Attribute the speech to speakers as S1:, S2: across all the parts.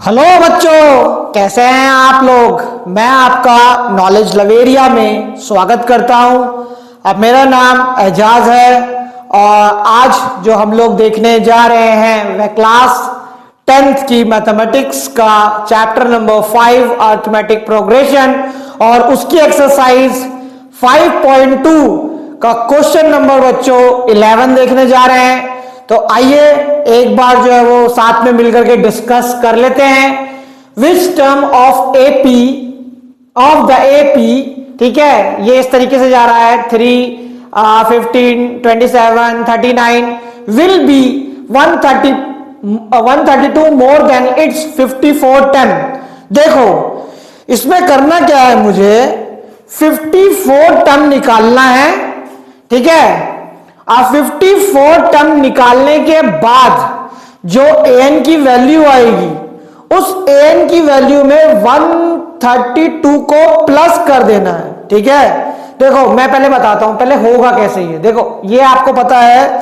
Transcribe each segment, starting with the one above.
S1: Hello बच्चों, कैसे हैं आप लोग। मैं आपका नॉलेज लवेरिया में स्वागत करता हूं। अब मेरा नाम एजाज है और आज जो हम लोग देखने जा रहे हैं वह क्लास 10th की मैथमेटिक्स का चैप्टर नंबर 5 अरिथमेटिक प्रोग्रेशन और उसकी एक्सरसाइज 5.2 का क्वेश्चन नंबर बच्चों 11 देखने जा रहे हैं। तो आइए एक बार जो है वो साथ में मिलकर के डिस्कस कर लेते हैं। Which term of AP of the AP, ठीक है, ये इस तरीके से जा रहा है 3, 15, 27, 39 will be 132 more than it's 54 10। देखो इसमें करना क्या है, मुझे 54 टर्म निकालना है, ठीक है। अब 54 टर्म निकालने के बाद जो an की वैल्यू आएगी उस an की वैल्यू में 132 को प्लस कर देना है, ठीक है। देखो मैं पहले बताता हूं पहले होगा कैसे। ये देखो, ये आपको पता है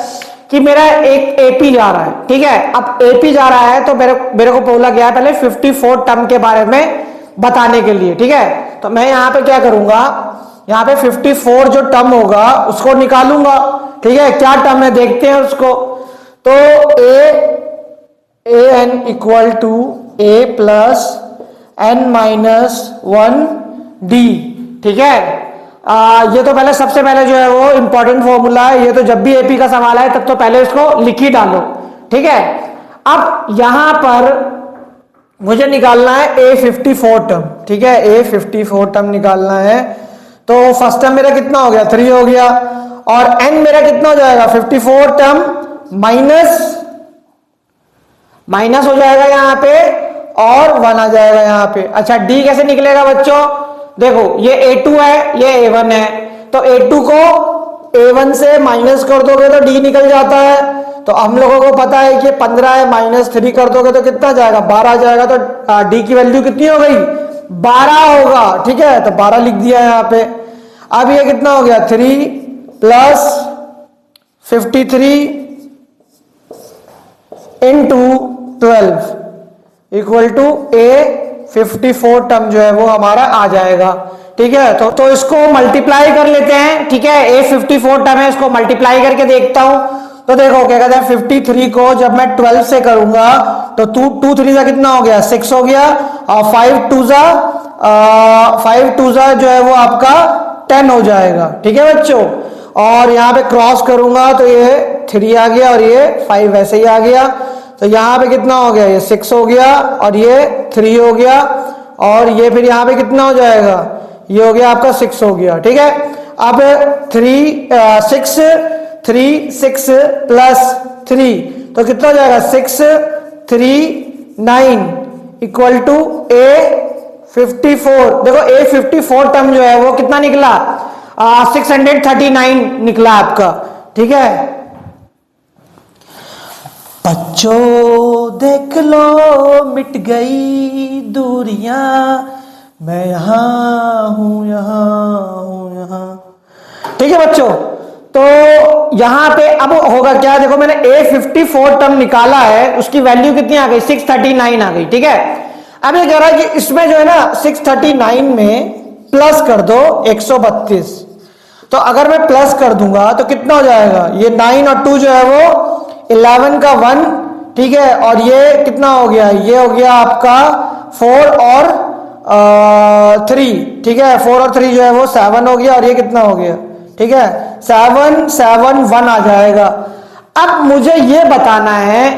S1: कि मेरा एक एपी जा रहा है, ठीक है। अब एपी जा रहा है तो मेरे को बोला गया है पहले 54 टर्म के बारे में बताने के लिए, ठीक है। तो मैं यहां पे क्या करूंगा, यहां पे 54 जो टर्म होगा उसको निकालूंगा, ठीक है। क्या टर्म है देखते हैं उसको। तो a n equal to a plus n minus 1 d, ठीक है। ये तो पहले सबसे पहले जो है वो इंपॉर्टेंट फॉर्मूला है। ये तो जब भी एपी का सवाल है तब तो पहले इसको लिख ही डालो, ठीक है। अब यहां पर मुझे निकालना है A54 टर्म, ठीक है। A54 टर्म निकालना है तो फर्स्ट टर्म मेरा कितना हो गया 3 हो गया और n मेरा कितना हो जाएगा 54 टर्म माइनस हो जाएगा यहां पे और 1 आ जाएगा यहां पे। अच्छा d कैसे निकलेगा बच्चों, देखो ये A2 है ये A1 है, तो A2 को A1 से माइनस कर दोगे तो d निकल जाता है। तो हम लोगों को पता है कि 15 है, -3 कर दोगे तो कितना जाएगा 12 जाएगा। तो d की वैल्यू कितनी हो गई 12 होगा, ठीक है। तो 12 लिख दिया यहां पे। अब ये कितना हो गया 3 plus 53 into 12 equal to A54 term जो है वो हमारा आ जाएगा, ठीक है। तो इसको मल्टीप्लाई कर लेते हैं, ठीक है। A54 टर्म है, इसको मल्टीप्लाई करके देखता हूं। तो देखो क्या कहते हैं 53 को जब मैं 12 से करूंगा तो 2 3 का कितना हो गया 6 हो गया और 5 2 जो है वो आपका 10 हो जाएगा, ठीक है बच्चों। और यहां पे क्रॉस करूंगा तो ये 3 आ गया और ये 5 वैसे ही आ गया। तो यहां पे कितना हो गया ये 6 हो गया और ये 3 हो गया और ये फिर यहां पे कितना हो जाएगा ये हो गया आपका 6 हो गया, ठीक है। अब 6 प्लस 3 तो कितना हो जाएगा 6 3 9 इक्वल टू A54। देखो A54 टर्म जो है वो कितना निकला 639 निकला आपका, ठीक है। बच्चों देख लो मिट गई दूरियां, मैं यहां हूं यहां, ठीक है बच्चों। तो यहां पे अब होगा क्या, देखो मैंने A54 टर्म निकाला है, उसकी वैल्यू कितनी आ गई 639 आ गई, ठीक है। अब ये कह रहा है कि इसमें जो है ना 639 में प्लस कर दो 132। तो अगर मैं प्लस कर दूंगा तो कितना हो जाएगा ये 9 और 2 जो है वो 11 का 1, ठीक है। और ये कितना हो गया ये हो गया आपका 4 और 3, ठीक है। 4 और 3 जो है वो 7 हो गया और ये कितना हो गया, ठीक है 7 7 1 आ जाएगा। अब मुझे ये बताना है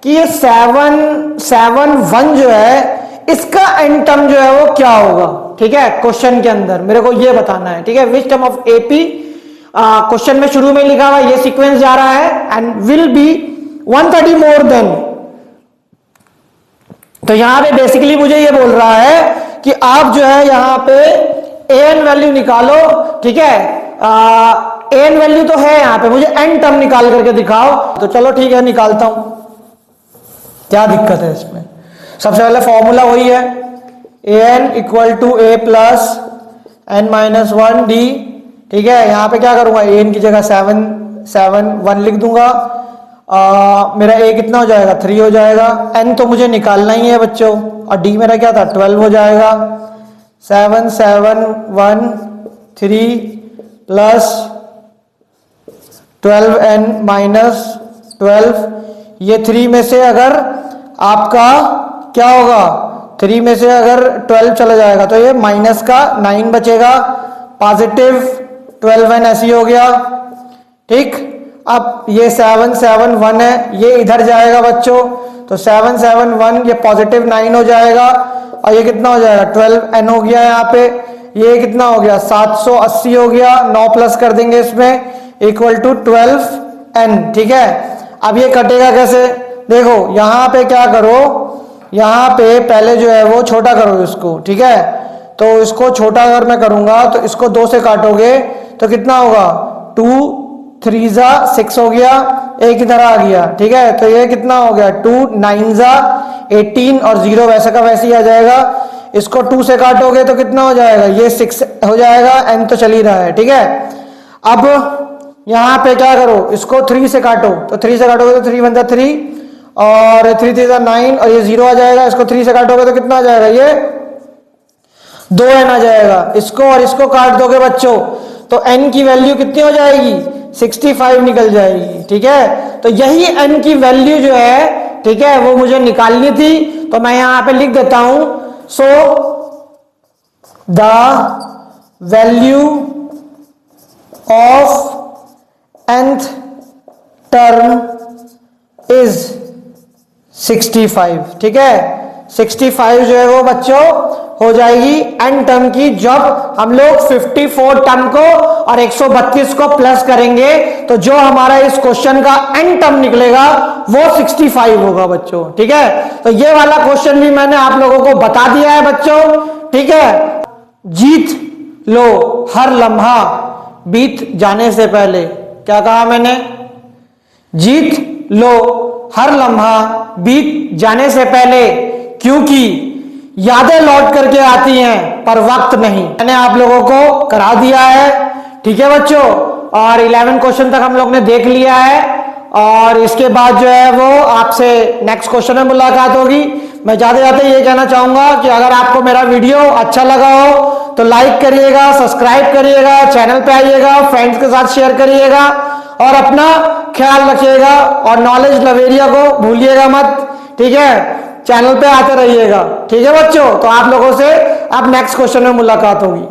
S1: कि ये 7 7 1 जो है इसका एंड टर्म जो है वो क्या होगा, ठीक है। क्वेश्चन के अंदर मेरे को ये बताना है, ठीक है। Which term of AP, question में शुरू में लिखा हुआ ये सीक्वेंस जा रहा है and will be 130 more than. तो यहां पे बेसिकली मुझे ये बोल रहा है कि आप जो है यहां पे एन वैल्यू निकालो, ठीक है। एन वैल्यू तो है यहां पे, मुझे एन टर्म निकाल करके दिखाओ। तो चलो ठीक है निकालता हूं, क्या दिक्कत है इसमें। सबसे पहले फॉर्मूला वही है an equal to a plus n minus 1 d, ठीक है। यहां पे क्या करूंगा an की जगह 7 1 लिख दूंगा मेरा a कितना हो जाएगा 3 हो जाएगा। n तो मुझे निकालना ही है बच्चों, और d मेरा क्या था 12 हो जाएगा। 7 7 1 3 प्लस 12n माइनस 12, ये 3 में से अगर आपका क्या होगा, 3 में से अगर 12 चला जाएगा तो ये माइनस का 9 बचेगा, पॉजिटिव 12n ऐसी हो गया। ठीक, अब ये 7 7 1 है, ये इधर जाएगा बच्चों, तो 7 7 1 ये पॉजिटिव 9 हो जाएगा, और ये कितना हो जाएगा 12n हो गया यहाँ पे, ये कितना हो गया 780 हो गया, 9 प्लस कर देंगे इसमें इक्वल टू 12n। ठीक है, अब ये कटेगा कैसे, देखो यहाँ पे क्या करो, यहाँ पे पहले जो है वो छोटा करो इसको। ठीक है, तो इसको छोटा अगर मैं करूंगा तो इसको 2 से काटोगे तो कितना होगा 2 3 जा 6 हो गया, एक इधर आ गया। ठीक है, तो ये कितना हो गया 2 9 जा 18 और 0 वैसे का वैसे ही आ जाएगा। इसको 2 से काटोगे तो कितना हो जाएगा, ये 6 हो जाएगा, n तो चल ही रहा है। ठीक है, अब यहां पे क्या करो, इसको 3 से काटो, तो 3 से काटोगे तो 3 1 जा 3 और 3 3 जा 9 और ये 0 आ जाएगा। इसको 3 से काटोगे तो कितना आ जाएगा, ये 2n आ जाएगा। इसको और इसको काट दोगे बच्चों तो n की वैल्यू कितनी हो जाएगी 65 निकल जाएगी। ठीक है, तो यही n की वैल्यू जो है, ठीक है, वो मुझे निकालनी थी, तो मैं यहां पे लिख देता हूं, so the value of nth term is 65। ठीक है, 65 जो है वो बच्चों हो जाएगी n टर्म की, जब हम लोग 54 टर्म को और 132 को प्लस करेंगे तो जो हमारा इस क्वेश्चन का n टर्म निकलेगा वो 65 होगा बच्चों। ठीक है, तो ये वाला क्वेश्चन भी मैंने आप लोगों को बता दिया है बच्चों। ठीक है, जीत लो हर लम्हा बीत जाने से पहले, क्या कहा मैंने, जीत लो हर लम्हा बीत जाने से पहले, क्योंकि यादें लौट करके आती हैं पर वक्त नहीं। मैंने आप लोगों को करा दिया है। ठीक है बच्चों, और 11 क्वेश्चन तक हम लोग ने देख लिया है, और इसके बाद जो है वो आपसे नेक्स्ट क्वेश्चन में मुलाकात होगी। मैं जाते जाते ये कहना चाहूंगा कि अगर आपको मेरा वीडियो अच्छा लगा हो तो लाइक करिएगा, सब्सक्राइब करिएगा, चैनल पे आइएगा, फ्रेंड्स के साथ शेयर करिएगा, और अपना ख्याल रखिएगा, और नॉलेज लवेरिया को भूलिएगा मत। ठीक है, चैनल पे आते रहिएगा। ठीक है बच्चों, तो आप लोगों से अब नेक्स्ट क्वेश्चन में मुलाकात होगी।